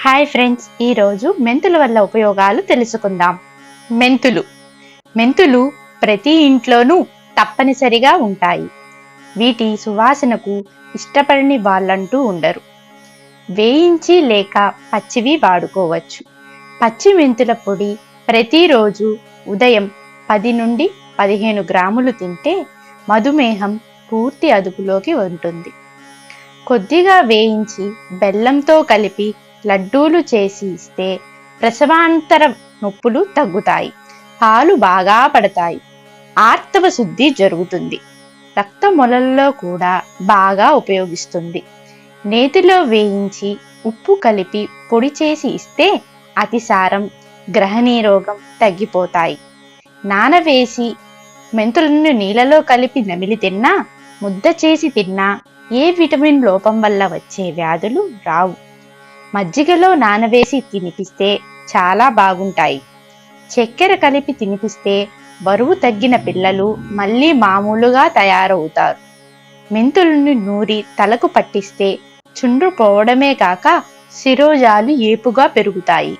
Hi friends, ఈరోజు మెంతుల వల్ల ఉపయోగాలు తెలుసుకుందాం. మెంతులు మెంతులు ప్రతి ఇంట్లోనూ తప్పనిసరిగా ఉంటాయి. వీటి సువాసనకు ఇష్టపడని వాళ్ళంటూ ఉండరు. వేయించి లేక పచ్చివి వాడుకోవచ్చు. పచ్చి మెంతుల పొడి ప్రతిరోజు ఉదయం 10 నుండి 15 గ్రాములు తింటే మధుమేహం పూర్తి అదుపులోకి ఉంటుంది. కొద్దిగా వేయించి బెల్లంతో కలిపి లడ్డూలు చేసి ఇస్తే ప్రసవాంతర నొప్పులు తగ్గుతాయి, పాలు బాగా పడతాయి, ఆర్తవ శుద్ధి జరుగుతుంది, రక్త మొలల్లో కూడా బాగా ఉపయోగిస్తుంది. నేతిలో వేయించి ఉప్పు కలిపి పొడి చేసి ఇస్తే అతిసారం, గ్రహణీ రోగం తగ్గిపోతాయి. నానవేసి మెంతులను నీళ్ళలో కలిపి నమిలి తిన్నా, ముద్ద చేసి తిన్నా ఏ విటమిన్ లోపం వల్ల వచ్చే వ్యాధులు రావు. మజ్జిగలో నానవేసి తినిపిస్తే చాలా బాగుంటాయి. చక్కెర కలిపి తినిపిస్తే బరువు తగ్గిన పిల్లలు మళ్ళీ మామూలుగా తయారవుతారు. మెంతులను నూరి తలకు పట్టిస్తే చుండ్రు పోవడమే కాక శిరోజాలు ఏపుగా పెరుగుతాయి.